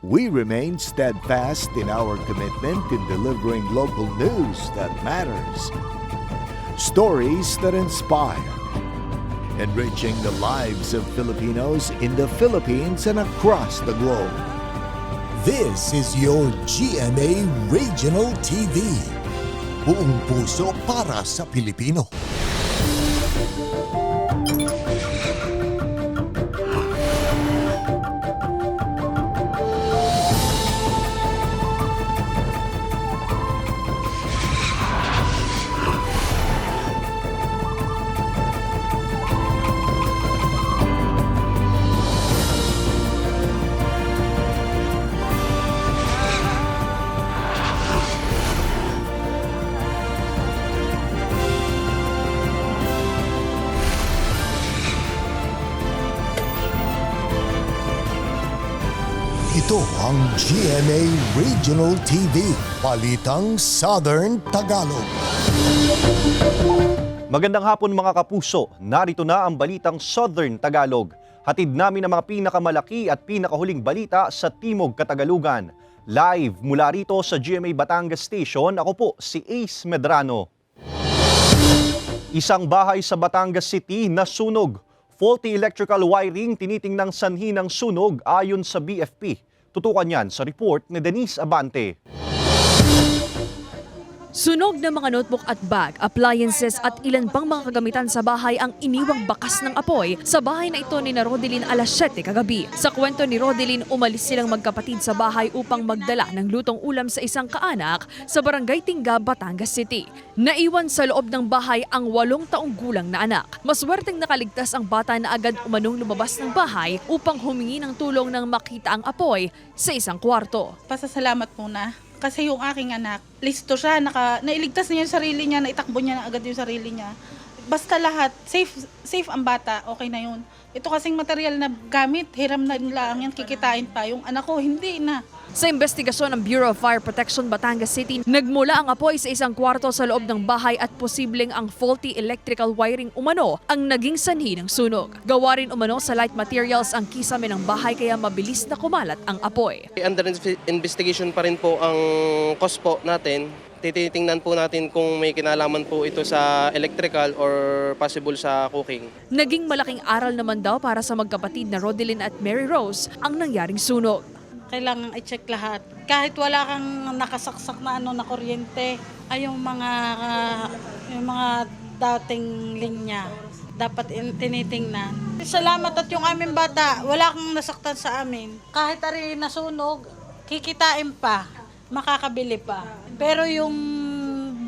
We remain steadfast in our commitment in delivering local news that matters, stories that inspire, enriching the lives of Filipinos in the Philippines and across the globe. This is your GMA Regional TV. Buong puso para sa Pilipino. Ito ang GMA Regional TV, Balitang Southern Tagalog. Magandang hapon mga kapuso, narito na ang Balitang Southern Tagalog. Hatid namin ang mga pinakamalaki at pinakahuling balita sa Timog Katagalugan. Live mula rito sa GMA Batangas Station, ako po si Ace Medrano. Isang bahay sa Batangas City nasunog. Faulty electrical wiring tinitingnang sanhi ng sunog ayon sa BFP. Tutukan yan sa report ni Denise Abante. Sunog ng mga notebook at bag, appliances at ilan pang mga kagamitan sa bahay ang iniwang bakas ng apoy sa bahay na ito ni Rodelin alas 7 kagabi. Sa kwento ni Rodelin, umalis silang magkapatid sa bahay upang magdala ng lutong ulam sa isang kaanak sa Barangay Tingga, Batangas City. Naiwan sa loob ng bahay ang 8 taong gulang na anak. Maswerteng nakaligtas ang bata na agad umanong lumabas ng bahay upang humingi ng tulong nang makita ang apoy sa isang kwarto. Pasasalamat muna. Kasi yung aking anak, listo siya, nailigtas niya yung sarili niya, naitakbo niya na agad yung sarili niya. Basta lahat, safe ang bata, okay na yun. Ito kasing material na gamit, hiram na lang yan, kikitain pa. Yung anak ko, hindi na. Sa investigasyon ng Bureau of Fire Protection Batangas City, nagmula ang apoy sa isang kwarto sa loob ng bahay at posibleng ang faulty electrical wiring umano ang naging sanhi ng sunog. Gawa rin umano sa light materials ang kisame ng bahay kaya mabilis na kumalat ang apoy. Under investigation pa rin po ang cause po natin. Tititingnan po natin kung may kinalaman po ito sa electrical or possible sa cooking. Naging malaking aral naman daw para sa magkapatid na Rodelin at Mary Rose ang nangyaring sunog. Kailangan i-check lahat. Kahit wala kang nakasaksak na na kuryente, ay yung mga dating linya dapat tinitingnan. Salamat at yung aming bata, wala kang nasaktan sa amin. Kahit ari nasunog, kikitain pa, makakabili pa. Pero yung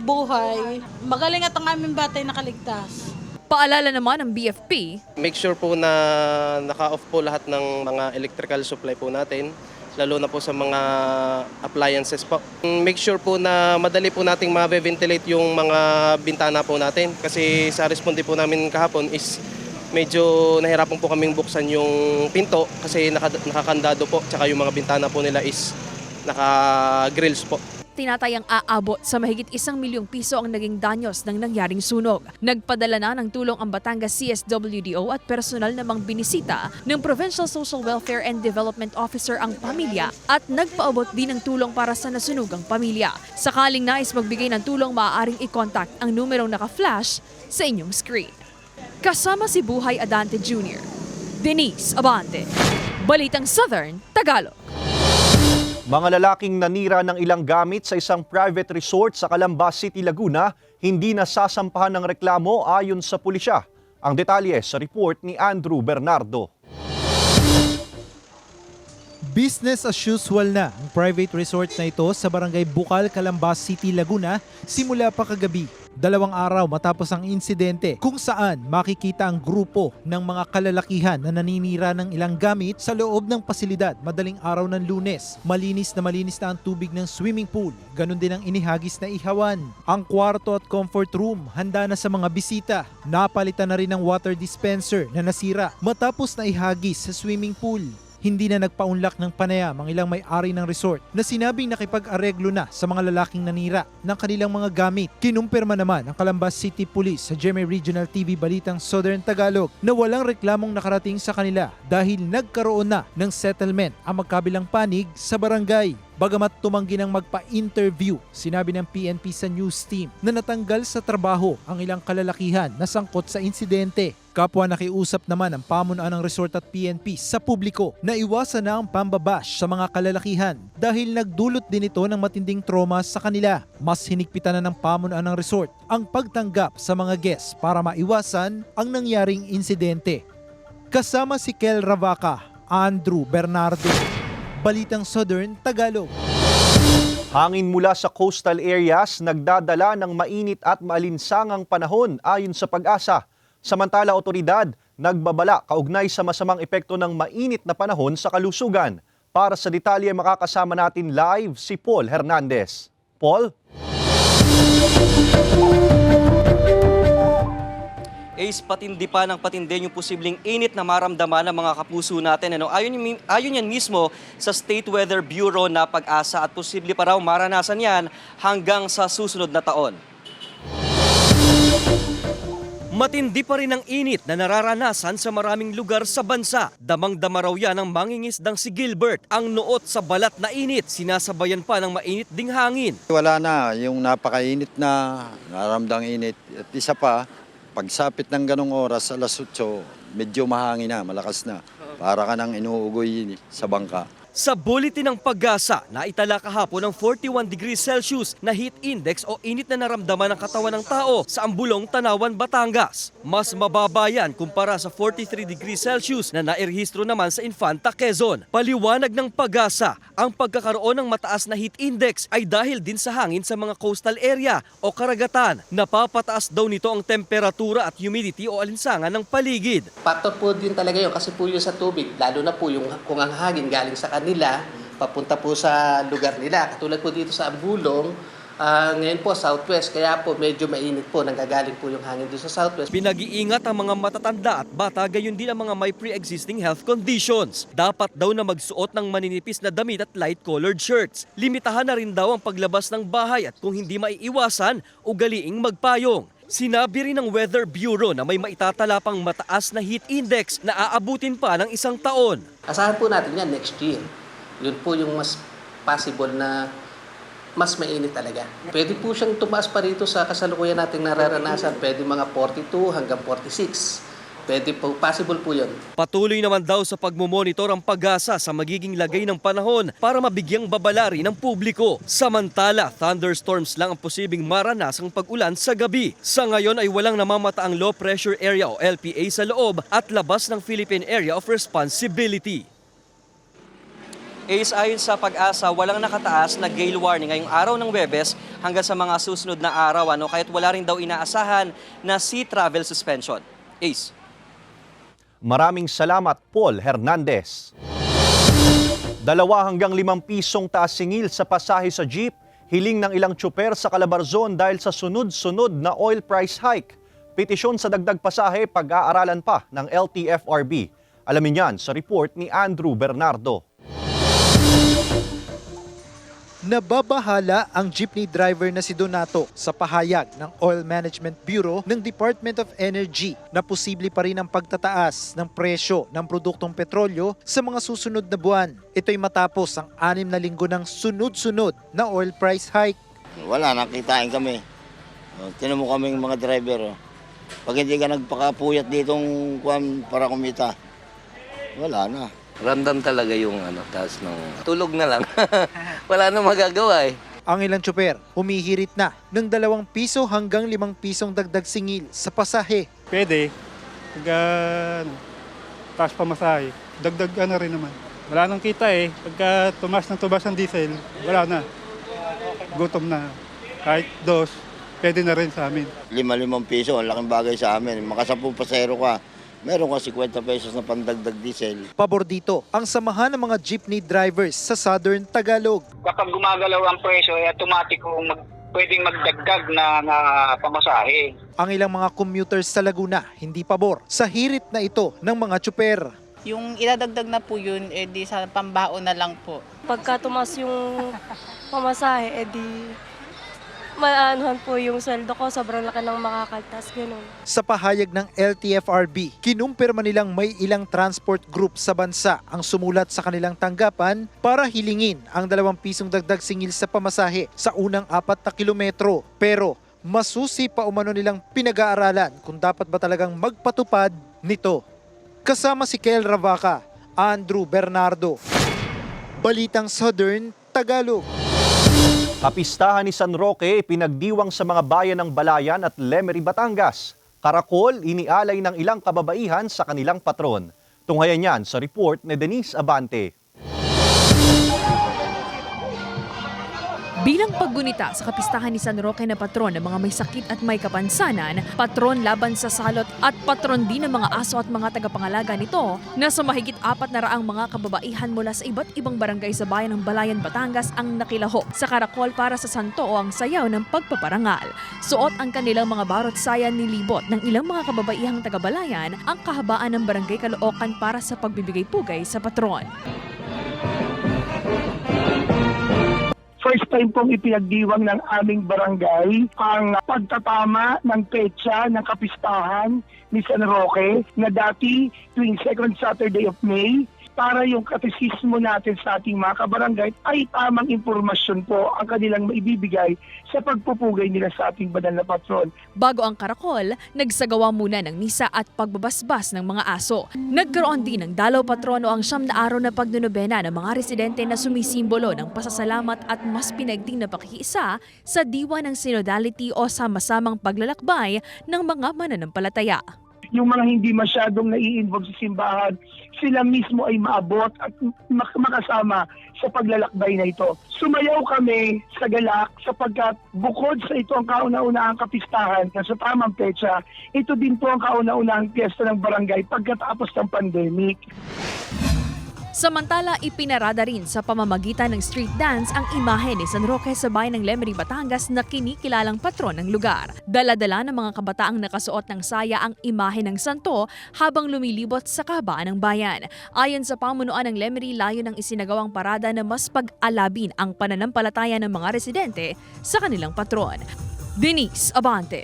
buhay, magaling at ang aming bata ay nakaligtas. Paalala naman ng BFP, Make sure po na naka-off po lahat ng mga electrical supply po natin, lalo na po sa mga appliances po. Make sure po na madali po nating ma-ventilate yung mga bintana po natin kasi sa responde po namin kahapon is medyo nahirapan po kaming buksan yung pinto kasi nakakandado po, tsaka yung mga bintana po nila is naka-grills po. tinatayang aabot sa mahigit 1 milyong piso ang naging danyos ng nangyaring sunog. Nagpadala na ng tulong ang Batangas CSWDO at personal namang binisita ng Provincial Social Welfare and Development Officer ang pamilya at nagpaabot din ng tulong para sa nasunugang pamilya. Sakaling nais magbigay ng tulong, maaaring i-contact ang numerong naka-flash sa inyong screen. Kasama si Buhay Adante Jr., Denise Abante, Balitang Southern Tagalog. Mga lalaking nanira ng ilang gamit sa isang private resort sa Calamba City, Laguna, hindi nasasampahan ng reklamo ayon sa pulisya. Ang detalye sa report ni Andrew Bernardo. Business as usual na ang private resort na ito sa Barangay Bukal, Calamba City, Laguna simula pa kagabi. 2 araw matapos ang insidente kung saan makikita ang grupo ng mga kalalakihan na naninira ng ilang gamit sa loob ng pasilidad madaling araw ng Lunes. Malinis na ang tubig ng swimming pool. Ganon din ang inihagis na ihawan. Ang kwarto at comfort room handa na sa mga bisita. Napalitan na rin ang water dispenser na nasira matapos na ihagis sa swimming pool. Hindi na nagpaunlak ng panayam ang ilang may-ari ng resort na sinabing nakipag-areglo na sa mga lalaking nanira ng kanilang mga gamit. Kinumpirma naman ang Calambas City Police sa GMA Regional TV Balitang Southern Tagalog na walang reklamong nakarating sa kanila dahil nagkaroon na ng settlement ang magkabilang panig sa barangay. Bagamat tumanggi ng magpa-interview, sinabi ng PNP sa news team na natanggal sa trabaho ang ilang kalalakihan na sangkot sa insidente. Kapwa nakiusap naman ang pamunuan ng resort at PNP sa publiko na iwasan na ang pambabash sa mga kalalakihan dahil nagdulot din ito ng matinding trauma sa kanila. Mas hinigpitan na ng pamunuan ng resort ang pagtanggap sa mga guests para maiwasan ang nangyaring insidente. Kasama si Kel Ravaca, Andrew Bernardo, Balitang Southern Tagalog. Hangin mula sa coastal areas nagdadala ng mainit at maalinsangang panahon ayon sa Pag-asa. Samantala, otoridad nagbabala kaugnay sa masamang epekto ng mainit na panahon sa kalusugan. Para sa detalye, makakasama natin live si Paul Hernandez. Paul? Ace, patindi pa ng patindi yung posibleng init na maramdaman ng mga kapuso natin. Ayon yan mismo sa State Weather Bureau na Pag-asa at posible pa raw maranasan yan hanggang sa susunod na taon. Matindi pa rin ang init na nararanasan sa maraming lugar sa bansa. Damang-dama raw yan ang mangingisdang si Gilbert. Ang noot sa balat na init, sinasabayan pa ng mainit ding hangin. Wala na, yung napakainit na naramdang init. At isa pa, pagsapit ng ganong oras, alas 8, medyo mahangin na, malakas na. Para ka nang inuugoy sa bangka. Sa bulletin ng Pag-asa, naitala kahapon ng 41 degrees Celsius na heat index o init na naramdaman ng katawan ng tao sa Ambulong, Tanawan, Batangas. Mas mababa yan kumpara sa 43 degrees Celsius na nairehistro naman sa Infanta, Quezon. Paliwanag ng Pag-asa, ang pagkakaroon ng mataas na heat index ay dahil din sa hangin sa mga coastal area o karagatan. Napapataas daw nito ang temperatura at humidity o alinsangan ng paligid. Factor po din talaga yun kasi po yun sa tubig, lalo na po yung kung ang hangin galing sa nila, papunta po sa lugar nila. Katulad po dito sa Ambulong, ngayon po southwest, kaya po medyo mainit po, nanggagaling po yung hangin dito sa southwest. Pinag-iingat ang mga matatanda at bata, gayon din ang mga may pre-existing health conditions. Dapat daw na magsuot ng maninipis na damit at light-colored shirts. Limitahan na rin daw ang paglabas ng bahay at kung hindi maiiwasan, ugaliing magpayong. Sinabi rin ng Weather Bureau na may maitatala pang mataas na heat index na aabutin pa ng 1 taon. Asahan po natin yan next year. Yun po yung mas possible na mas mainit talaga. Pwede po siyang tumaas pa rito sa kasalukuyan nating nararanasan. Pwede mga 42 hanggang 46. Pwede po, possible po yun. Patuloy naman daw sa pagmumonitor ang Pag-asa sa magiging lagay ng panahon para mabigyang babalari ng publiko. Samantala, thunderstorms lang ang posibleng maranasang pag-ulan sa gabi. Sa ngayon ay walang namamataang low pressure area o LPA sa loob at labas ng Philippine Area of Responsibility. Ace, ayon sa Pag-asa, walang nakataas na gale warning ngayong araw ng Huwebes hanggang sa mga susunod na araw. Kahit wala rin daw inaasahan na sea travel suspension. Ace. Maraming salamat, Paul Hernandez. 2 hanggang 5 pisong taas singil sa pasahe sa jeep, hiling ng ilang tsuper sa Calabarzon dahil sa sunod-sunod na oil price hike. Petisyon sa dagdag pasahe, pag-aaralan pa ng LTFRB. Alamin yan sa report ni Andrew Bernardo. Nababahala ang jeepney driver na si Donato sa pahayag ng Oil Management Bureau ng Department of Energy na posible pa rin ang pagtataas ng presyo ng produktong petrolyo sa mga susunod na buwan. Ito'y matapos ang 6 na linggo ng sunod-sunod na oil price hike. Wala, nakitain kami. Tinan mo kaming mga driver. Pag hindi ka nagpakapuyat ditong para kumita, wala na. Ramdam talaga yung taas ng tulog na lang. Wala na magagawa eh. Ang ilang tsuper humihirit na ng 2 piso hanggang 5 pisong dagdag singil sa pasahe. Pwede. Pag taas pamasahe, dagdag rin naman. Wala nang kita eh. Pagka tumas ng diesel, wala na. Gutom na. Kahit 2, pwede na rin sa amin. 5 piso, ang laking bagay sa amin. Makasapong pasero ka, meron ka 50 pesos na pandagdag diesel. Pabor dito ang samahan ng mga jeepney drivers sa Southern Tagalog. Kapag gumagalaw ang presyo, automatic kung pwedeng magdagdag na pamasahe. Ang ilang mga commuters sa Laguna hindi pabor sa hirit na ito ng mga tsuper. Yung idadagdag na po yun, di sa pambaon na lang po. Pagka tumas yung pamasahe, di maanuhan po yung sweldo ko, sobrang laki ng makakaltas, gano'n. Sa pahayag ng LTFRB, kinumpirma nilang may ilang transport group sa bansa ang sumulat sa kanilang tanggapan para hilingin ang 2 pisong dagdag singil sa pamasahe sa unang 4 na kilometro. Pero masusi pa umano nilang pinag-aaralan kung dapat ba talagang magpatupad nito. Kasama si Kel Ravaca, Andrew Bernardo, Balitang Southern Tagalog. Kapistahan ni San Roque pinagdiwang sa mga bayan ng Balayan at Lemery, Batangas. Karakol, inialay ng ilang kababaihan sa kanilang patron. Tunghayan yan sa report ni Denise Abante. Bilang paggunita sa kapistahan ni San Roque na patron ng mga may sakit at may kapansanan, patron laban sa salot at patron din ng mga aso at mga tagapangalaga nito, na sa mahigit 400 mga kababaihan mula sa iba't ibang barangay sa bayan ng Balayan, Batangas ang nakilahok sa karakol para sa santo o ang sayaw ng pagpaparangal. Suot ang kanilang mga barot sayan nilibot ng ilang mga kababaihang taga-Balayan ang kahabaan ng barangay Caloocan para sa pagbibigay pugay sa patron. First time pong ipinagdiwang ng aming barangay ang pagtatama ng petsa ng kapistahan ni San Roque na dati tuwing second Saturday of May, para yung katesismo natin sa ating mga kabarangay ay tamang impormasyon po ang kanilang maibibigay sa pagpupugay nila sa ating banal na patron. Bago ang karakol, nagsagawa muna ng misa at pagbabasbas ng mga aso. Nagkaroon din ng dalaw patrono ang 9 na araw na pagnunobena ng mga residente na sumisimbolo ng pasasalamat at mas pinagding na pakikiisa sa diwa ng synodality o sama-samang paglalakbay ng mga mananampalataya. Yung mga hindi masyadong nai-involve sa simbahan, sila mismo ay maabot at makasama sa paglalakbay na ito. Sumayaw kami sa galak sapagkat bukod sa ito ang kauna-unahang kapistahan na sa tamang petsa, ito din po ang kauna-unahang piyesta ng barangay pagkatapos ng pandemic. Samantala, ipinarada rin sa pamamagitan ng street dance ang imahe ni San Roque sa bayan ng Lemery, Batangas na kinikilalang patron ng lugar. Dala-dala ng mga kabataang nakasuot ng saya ang imahe ng santo habang lumilibot sa kahabaan ng bayan. Ayon sa pamunuan ng Lemery, layo ng isinagawang parada na mas pag-alabin ang pananampalataya ng mga residente sa kanilang patron. Denise Abante,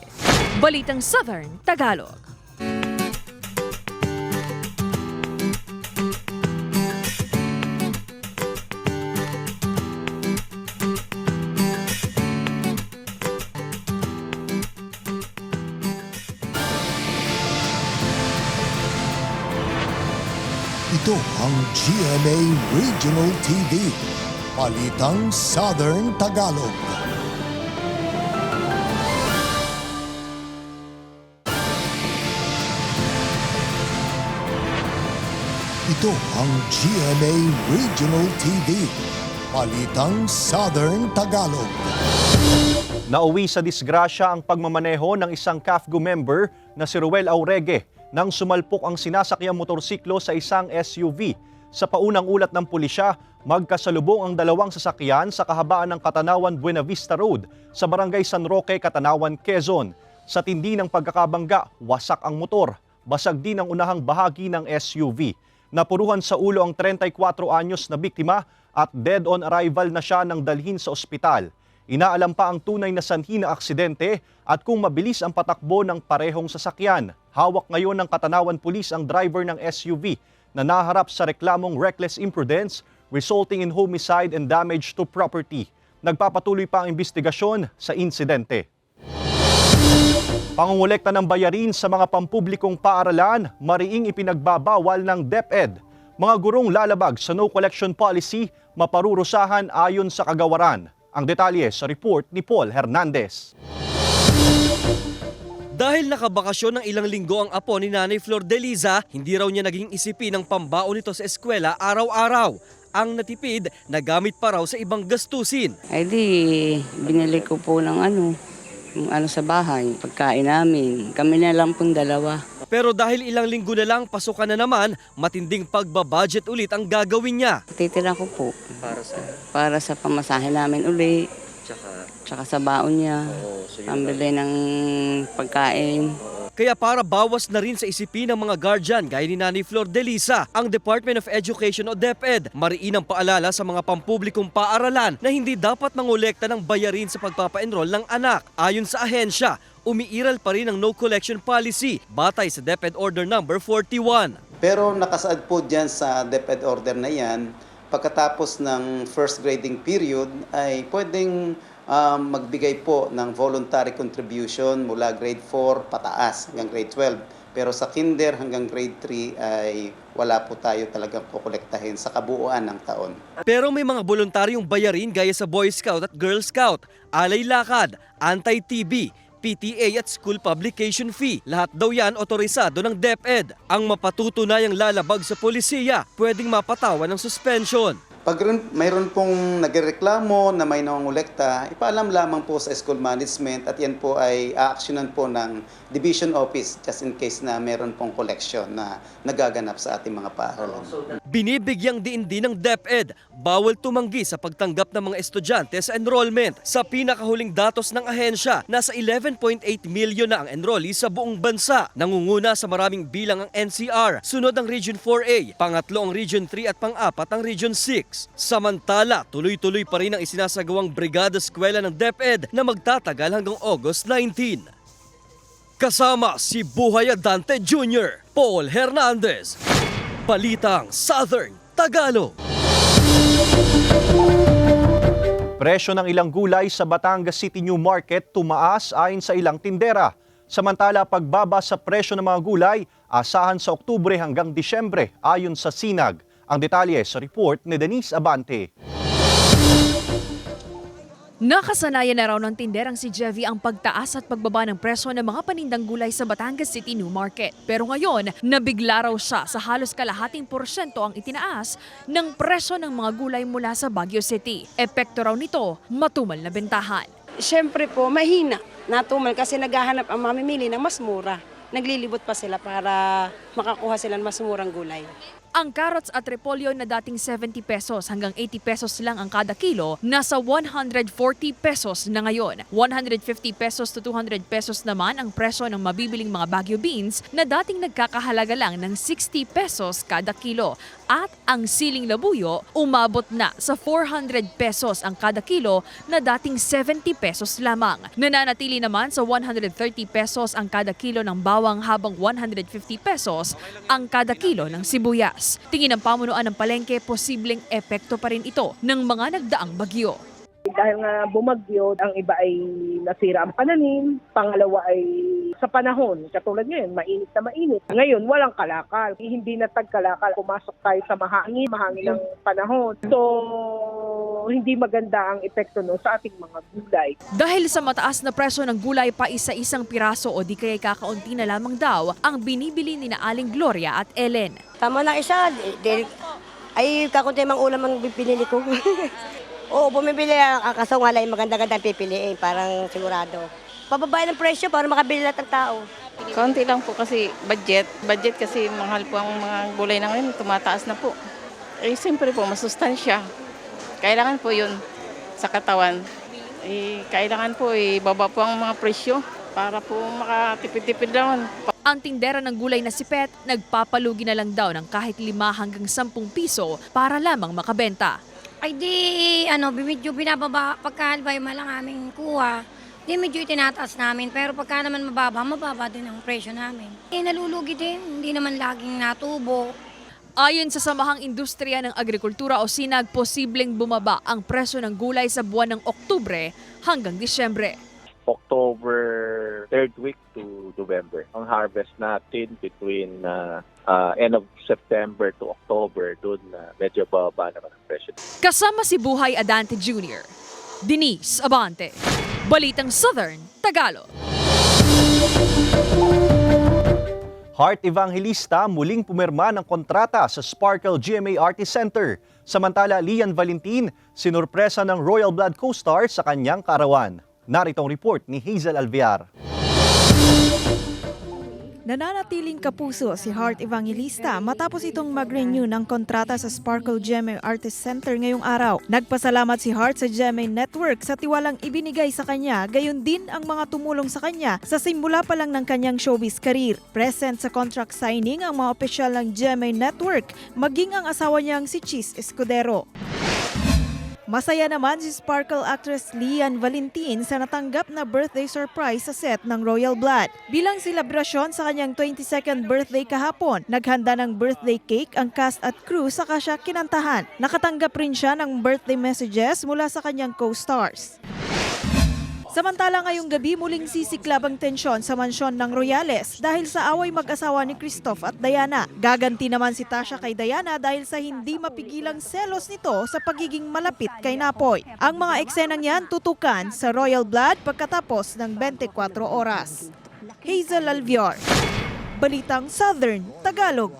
Balitang Southern Tagalog. Ito ang GMA Regional TV, Balitang Southern Tagalog. Ito ang GMA Regional TV, Balitang Southern Tagalog. Nauwi sa disgrasya ang pagmamaneho ng isang CAFGO member na si Ruel Auregue nang sumalpok ang sinasakyang motorsiklo sa isang SUV. Sa paunang ulat ng pulisya, magkasalubong ang 2 sasakyan sa kahabaan ng Katanawan Buena Vista Road sa Barangay San Roque, Katanawan, Quezon. Sa tindi ng pagkakabangga, wasak ang motor. Basag din ang unahang bahagi ng SUV. Napuruhan sa ulo ang 34 anyos na biktima at dead on arrival na siya nang dalhin sa ospital. Inaalam pa ang tunay na sanhi ng aksidente at kung mabilis ang patakbo ng parehong sasakyan. Hawak ngayon ng Katanawan Police ang driver ng SUV na naharap sa reklamong reckless imprudence resulting in homicide and damage to property. Nagpapatuloy pa ang investigasyon sa insidente. Pangungulekta ng bayarin sa mga pampublikong paaralan, mariing ipinagbabawal ng DepEd. Mga gurong lalabag sa no collection policy, maparurusahan ayon sa kagawaran. Ang detalye sa report ni Paul Hernandez. Dahil nakabakasyon ng ilang linggo ang apo ni Nanay Flor de Liza, hindi raw niya naging isipin ang pambaon nito sa eskwela araw-araw. Ang natipid, nagamit pa raw sa ibang gastusin. Ay di, binili ko po ng ano sa bahay, pagkain namin. Kami na lang pong 2. Pero dahil ilang linggo na lang pasukan na naman, matinding pagbabudget ulit ang gagawin niya. Titira ko po. Para sa pamasahe namin uli. Tsaka sa baon niya. Pambili ng pagkain. Kaya para bawas na rin sa isipin ng mga guardian gaya ni Nanay Flor Delisa, ang Department of Education o DepEd mariinang paalala sa mga pampublikong paaralan na hindi dapat mangolekta ng bayarin sa pagpapa-enroll ng anak. Ayon sa ahensya, umiiral pa rin ang no collection policy batay sa DepEd Order Number 41. Pero nakasaad po dyan sa DepEd Order na yan, pagkatapos ng first grading period ay pwedeng magbigay po ng voluntary contribution mula grade 4 pataas hanggang grade 12. Pero sa kinder hanggang grade 3 ay wala po tayo talagang kukolektahin sa kabuuan ng taon. Pero may mga voluntaryong bayarin gaya sa Boy Scout at Girl Scout, alay lakad, anti-TB, PTA at school publication fee. Lahat daw yan otorisado ng DepEd. Ang mapatutunayang lalabag sa polisiya, pwedeng mapatawan ng suspension. Pag mayroon pong nagreklamo na may nangongolekta, ipaalam lamang po sa school management at yan po ay aaksyonan po ng division office just in case na mayroon pong collection na nagaganap sa ating mga paaralan. Binibigyang diin din ng DepEd, bawal tumanggi sa pagtanggap ng mga estudyante sa enrollment. Sa pinakahuling datos ng ahensya, nasa 11.8 milyon na ang enrollees sa buong bansa. Nangunguna sa maraming bilang ang NCR, sunod ang Region 4A, pangatlo ang Region 3 at pang-apat ang Region 6. Samantala, tuloy-tuloy pa rin ang isinasagawang Brigada Eskwela ng DepEd na magtatagal hanggang August 19. Kasama si Buhay Adante Jr., Paul Hernandez, Balitang Southern Tagalog. Presyo ng ilang gulay sa Batangas City New Market tumaas ayon sa ilang tindera. Samantala, pagbaba sa presyo ng mga gulay, asahan sa Oktubre hanggang Disyembre ayon sa SINAG. Ang detalye sa report ni Denise Abante. Nakasanayan na raw ng tinderang si Jevy ang pagtaas at pagbaba ng presyo ng mga panindang gulay sa Batangas City New Market. Pero ngayon, nabigla raw siya sa halos kalahating porsyento ang itinaas ng presyo ng mga gulay mula sa Baguio City. Epekto raw nito, matumal na bentahan. Siyempre po, mahina. Natumal kasi naghahanap ang mamimili ng mas mura. Naglilibot pa sila para makakuha sila ng mas murang gulay. Ang carrots at repolyo na dating 70 pesos hanggang 80 pesos lang ang kada kilo, nasa 140 pesos na ngayon. 150 pesos to 200 pesos naman ang presyo ng mabibiling mga Baguio beans na dating nagkakahalaga lang ng 60 pesos kada kilo. At ang siling labuyo, umabot na sa 400 pesos ang kada kilo na dating 70 pesos lamang. Nananatili naman sa 130 pesos ang kada kilo ng bawang habang 150 pesos ang kada kilo ng sibuyas. Tingin ng pamunuan ng palengke, posibleng epekto pa rin ito ng mga nagdaang bagyo. Dahil nga bumagyo, ang iba ay nasira ang pananim, pangalawa ay sa panahon, katulad ngayon, mainit na mainit. Ngayon, walang kalakal. Hindi na tagkalakal, pumasok tayo sa mahangin ng panahon. So, hindi maganda ang epekto sa ating mga gulay. Dahil sa mataas na presyo ng gulay, pa isa-isang piraso o di kaya kakaunti na lamang daw ang binibili ni na Aling Gloria at Ellen. Tama lang isa, ay kakunti mang ulam ang pinili ko. Oo, bumibili ang kaso nga lang maganda-ganda pipiliin, parang sigurado. Pababa ng presyo para makabili lahat ng tao. Kaunti lang po kasi budget. Budget kasi mahal po ang mga gulay na ngayon, tumataas na po. Eh, siyempre po, masustansya. Kailangan po yun sa katawan. Eh, kailangan po, baba po ang mga presyo para po makatipid-tipid lang. Ang tindera ng gulay na si Pet, nagpapalugi na lang daw ng kahit 5 hanggang 10 piso para lamang makabenta. Ay di, medyo binababa, pagka halimbawa malang aming kuha, di medyo itinataas namin. Pero pagka naman mababa din ang presyo namin. Nalulugi din, hindi naman laging natubo. Ayon sa Samahang Industriya ng Agrikultura o SINAG, posibleng bumaba ang presyo ng gulay sa buwan ng Oktubre hanggang Disyembre. October 3rd week to November. Ang harvest natin between end of September to October, doon medyo bababa naman ang presyo. Kasama si Buhay Adante Jr., Denise Abante, Balitang Southern Tagalog. Heart Evangelista muling pumirma ng kontrata sa Sparkle GMA Artist Center. Samantala, Lian Valentin, sinurpresa ng Royal Blood co-star sa kanyang karawan. Narito ang report ni Hazel Alvear. Nananatiling kapuso si Heart Evangelista matapos itong mag-renew ng kontrata sa Sparkle GMA Artist Center ngayong araw. Nagpasalamat si Heart sa GMA Network sa tiwalang ibinigay sa kanya, gayon din ang mga tumulong sa kanya sa simula pa lang ng kanyang showbiz career. Present sa contract signing ang mga opisyal ng GMA Network, maging ang asawa niyang si Chis Escudero. Masaya naman si Sparkle actress Lian Valentin sa natanggap na birthday surprise sa set ng Royal Blood. Bilang selebrasyon sa kanyang 22nd birthday kahapon, naghanda ng birthday cake ang cast at crew saka siya kinantahan. Nakatanggap rin siya ng birthday messages mula sa kanyang co-stars. Samantala ngayong gabi muling sisiklab ang tensyon sa mansyon ng Royales dahil sa away mag-asawa ni Christoph at Diana. Gaganti naman si Tasha kay Diana dahil sa hindi mapigilang selos nito sa pagiging malapit kay Napoy. Ang mga eksenang yan tutukan sa Royal Blood pagkatapos ng 24 oras. Hazel Alvior, Balitang Southern Tagalog.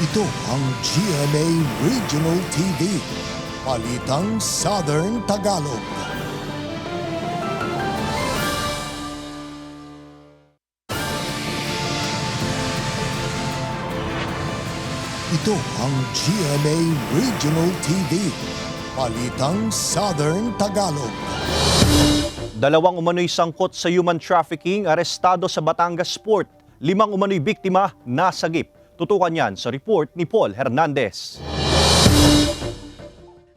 Ito ang GMA Regional TV, Balitang Southern Tagalog. Ito ang GMA Regional TV, Balitang Southern Tagalog. Dalawang umano'y sangkot sa human trafficking arestado sa Batangas Port. 5 umano'y biktima nasagip. Tutukan yan sa report ni Paul Hernandez.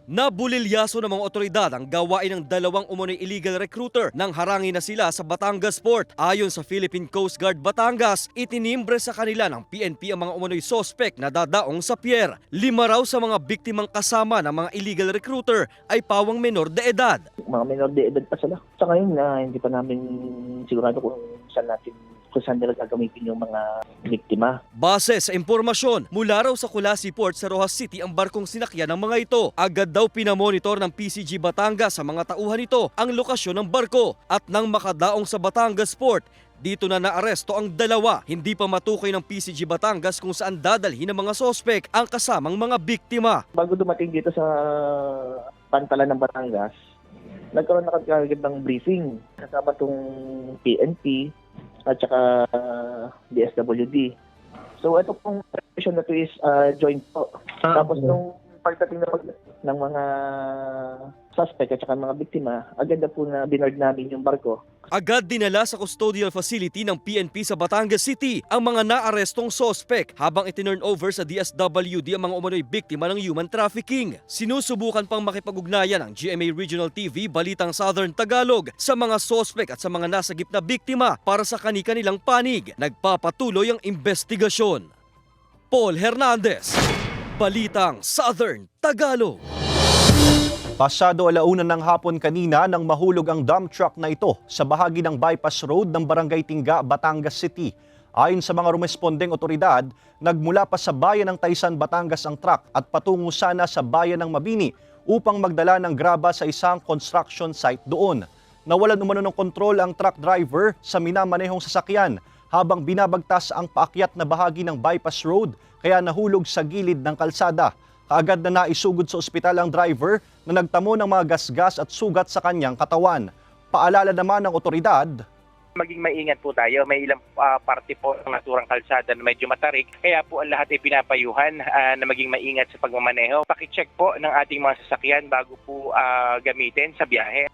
Nabulilyaso ng mga otoridad ang gawain ng 2 umano'y illegal recruiter nang harangin na sila sa Batangas Port. Ayon sa Philippine Coast Guard Batangas, itinimbre sa kanila ng PNP ang mga umano'y sospek na dadaong sa pier. 5 raw sa mga biktimang kasama ng mga illegal recruiter ay pawang menor de edad. Mga menor de edad pa sila. Sa ngayon na hindi pa namin sigurado kung saan nila gagamitin yung mga biktima. Base sa impormasyon, mula raw sa Kulasi Port sa Rojas City ang barkong sinakyan ng mga ito. Agad daw pinamonitor ng PCG Batangas sa mga tauhan nito ang lokasyon ng barko at nang makadaong sa Batangas Port, dito na naaresto ang 2. Hindi pa matukoy ng PCG Batangas kung saan dadalhin ng mga sospek ang kasamang mga biktima. Bago dumating dito sa pantalan ng Batangas, nagkaroon na kagad ng briefing. Kasama itong PNP at saka DSWD. So ito pong operation na ito is joint po. Tapos nung pagdating ng mga suspect at saka mga biktima, agad na po na binard namin yung barko. Agad dinala sa custodial facility ng PNP sa Batangas City ang mga naarestong sospek habang itinurn over sa DSWD ang mga umano'y biktima ng human trafficking. Sinusubukan pang makipag-ugnayan ang GMA Regional TV Balitang Southern Tagalog sa mga sospek at sa mga nasagip na biktima para sa kani-kanilang panig. Nagpapatuloy ang investigasyon. Paul Hernandez, Balitang Southern Tagalog. Pasado 1:00 ng hapon kanina nang mahulog ang dump truck na ito sa bahagi ng bypass road ng Barangay Tingga, Batangas City. Ayon sa mga rumespondeng otoridad, nagmula pa sa bayan ng Taysan, Batangas ang truck at patungo sana sa bayan ng Mabini upang magdala ng graba sa isang construction site doon. Nawalan umano ng kontrol ang truck driver sa minamanehong sasakyan habang binabagtas ang paakyat na bahagi ng bypass road kaya nahulog sa gilid ng kalsada. Kaagad na naisugod sa ospital ang driver na nagtamo ng mga gasgas at sugat sa kanyang katawan. Paalala naman ng otoridad, maging maingat po tayo. May ilang parte po ng naturang kalsada na medyo matarik. Kaya po ang lahat ay pinapayuhan na maging maingat sa pagmamaneho. Pakicheck po ng ating mga sasakyan bago po gamitin sa biyahe.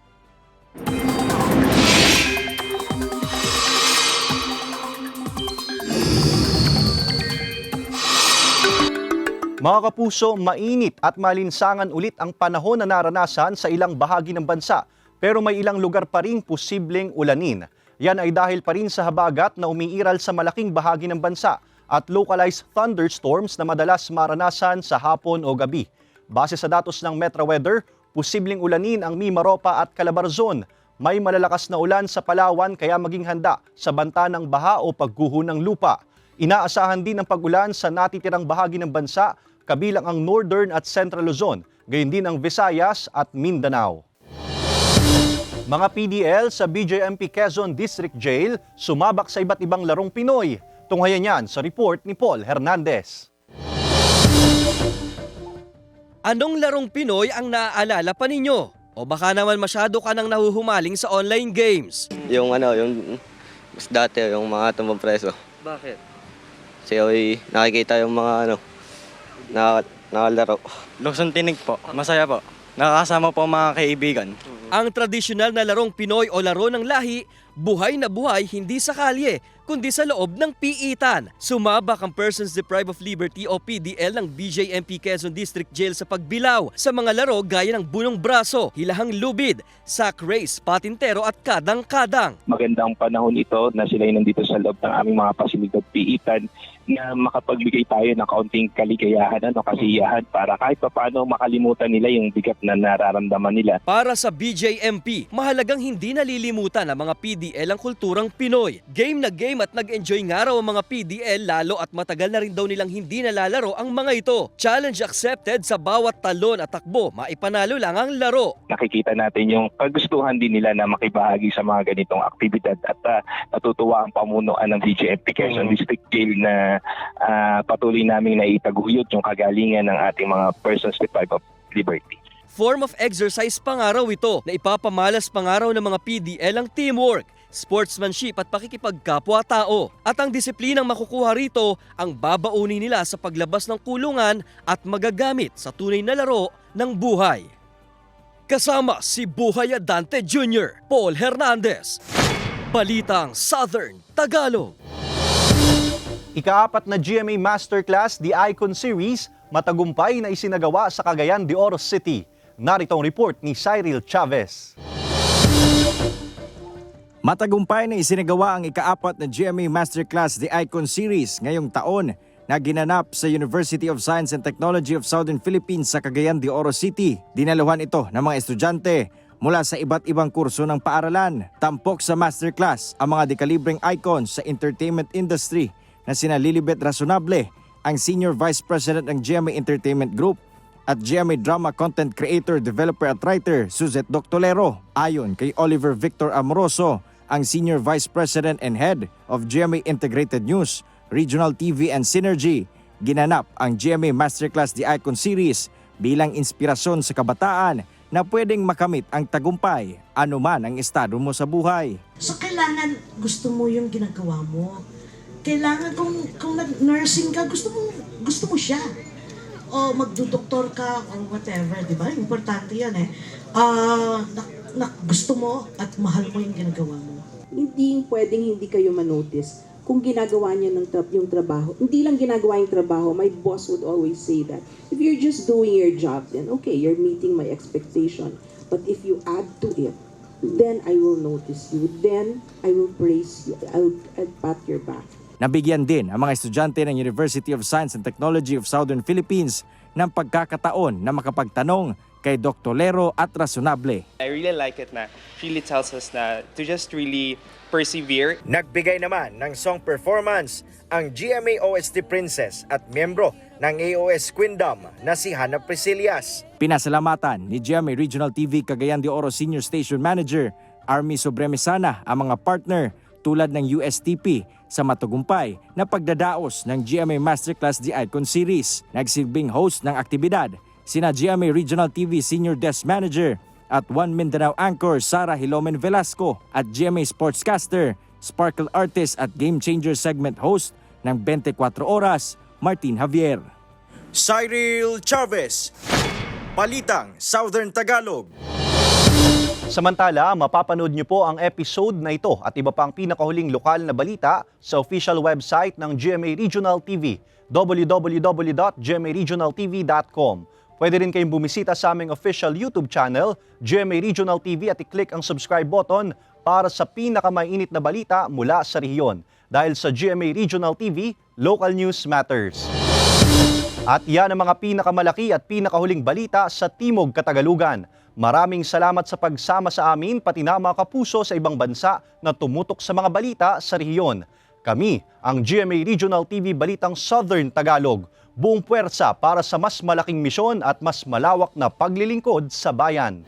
Mga kapuso, mainit at malinsangan ulit ang panahon na naranasan sa ilang bahagi ng bansa. Pero may ilang lugar pa ring posibleng ulanin. Yan ay dahil pa rin sa habagat na umiiral sa malaking bahagi ng bansa at localized thunderstorms na madalas maranasan sa hapon o gabi. Base sa datos ng Metro Weather, posibleng ulanin ang Mimaropa at Calabarzon. May malalakas na ulan sa Palawan kaya maging handa sa banta ng baha o pagguho ng lupa. Inaasahan din ang pag-ulan sa natitirang bahagi ng bansa, kabilang ang Northern at Central Luzon, gayon din ang Visayas at Mindanao. Mga PDL sa BJMP Quezon District Jail sumabak sa iba't ibang larong Pinoy. Tunghayan yan sa report ni Paul Hernandez. Anong larong Pinoy ang naaalala pa ninyo? O baka naman masyado ka nang nahuhumaling sa online games? Yung mas dati, yung mga tumbang preso. Bakit? Kasi nakikita yung mga nakalaro. Luksong tinig po, masaya po. Nakakasama po mga kaibigan. Ang tradisyonal na larong Pinoy o laro ng lahi, buhay na buhay hindi sa kalye, kundi sa loob ng piitan. Sumabak ang Persons Deprived of Liberty o PDL ng BJMP Quezon District Jail sa pagbilaw sa mga laro gaya ng bunong braso, hilahang lubid, sack race, patintero at kadang-kadang. Magandang panahon ito na sila nandito sa loob ng aming mga pasilidad piitan na makapagbigay tayo ng kaunting kaligayahan, kasiyahan para kahit paano makalimutan nila yung bigat na nararamdaman nila. Para sa BJMP, mahalagang hindi nalilimutan ng mga PDL ang kulturang Pinoy. Game na game at nag-enjoy nga raw ang mga PDL lalo at matagal na rin daw nilang hindi nalalaro ang mga ito. Challenge accepted sa bawat talon at takbo, maipanalo lang ang laro. Nakikita natin yung kagustuhan din nila na makibahagi sa mga ganitong aktibidad at natutuwa ang pamunuan ng BJMP Quezon District Jail na patuloy naming naitaguyod yung kagalingan ng ating mga persons deprived of liberty. Form of exercise pa nga raw ito na ipapamalas pa nga raw ng mga PDL ang teamwork, sportsmanship at pakikipagkapwa-tao. At ang disiplinang makukuha rito ang babaunin nila sa paglabas ng kulungan at magagamit sa tunay na laro ng buhay. Kasama si Buhay Adante Jr., Paul Hernandez, Balitang Southern Tagalog. Ika-4 na GMA Masterclass, The Icon Series, matagumpay na isinagawa sa Cagayan de Oro City. Narito ang report ni Cyril Chavez. Matagumpay na isinagawa ang ika-4 na GMA Masterclass, The Icon Series ngayong taon na ginanap sa University of Science and Technology of Southern Philippines sa Cagayan de Oro City. Dinaluhan ito ng mga estudyante mula sa iba't ibang kurso ng paaralan. Tampok sa Masterclass ang mga dekalibreng icons sa entertainment industry na sina Lilibet Razonable, ang Senior Vice President ng GMA Entertainment Group, at GMA Drama Content Creator, Developer at Writer Suzette Doctolero. Ayon kay Oliver Victor Amoroso, ang Senior Vice President and Head of GMA Integrated News, Regional TV and Synergy, ginanap ang GMA Masterclass The Icon Series bilang inspirasyon sa kabataan na pwedeng makamit ang tagumpay anuman ang estado mo sa buhay. So kailangan gusto mo yung ginagawa mo. Kailangan kung nag-nursing ka, gusto mo siya. O magdudoktor ka or whatever, di ba? Importante yan eh. Gusto mo at mahal mo yung ginagawa mo. Hindi pwedeng hindi kayo manotice kung ginagawa niya yung trabaho. Hindi lang ginagawa yung trabaho. My boss would always say that. If you're just doing your job, then okay, you're meeting my expectation. But if you add to it, then I will notice you. Then I will praise you. I'll pat your back. Nabigyan din ang mga estudyante ng University of Science and Technology of Southern Philippines ng pagkakataon na makapagtanong kay Dr. Lero at Razonable. I really like it na really tells us na to just really persevere. Nagbigay naman ng song performance ang GMA OST Princess at miyembro ng AOS Queendom na si Hannah Priscillas. Pinasalamatan ni GMA Regional TV Cagayan de Oro Senior Station Manager Army Sobremesana ang mga partner tulad ng USTP sa matagumpay na pagdadaos ng GMA Masterclass The Icon Series. Nagsilbing host ng aktibidad sina GMA Regional TV Senior Desk Manager at One Mindanao Anchor Sara Hilomen Velasco at GMA Sportscaster, Sparkle Artist at Game Changer segment host ng 24 Oras, Martin Javier. Cyril Chavez, Balitang Southern Tagalog. Samantala, mapapanood niyo po ang episode na ito at iba pang pinakahuling lokal na balita sa official website ng GMA Regional TV, www.gmaregionaltv.com. Pwede rin kayong bumisita sa aming official YouTube channel, GMA Regional TV, at i-click ang subscribe button para sa pinakamainit na balita mula sa rehiyon. Dahil sa GMA Regional TV, local news matters. At yan ang mga pinakamalaki at pinakahuling balita sa Timog Katagalugan. Maraming salamat sa pagsama sa amin pati na mga kapuso sa ibang bansa na tumutok sa mga balita sa rehiyon. Kami, ang GMA Regional TV Balitang Southern Tagalog, buong puwersa para sa mas malaking misyon at mas malawak na paglilingkod sa bayan.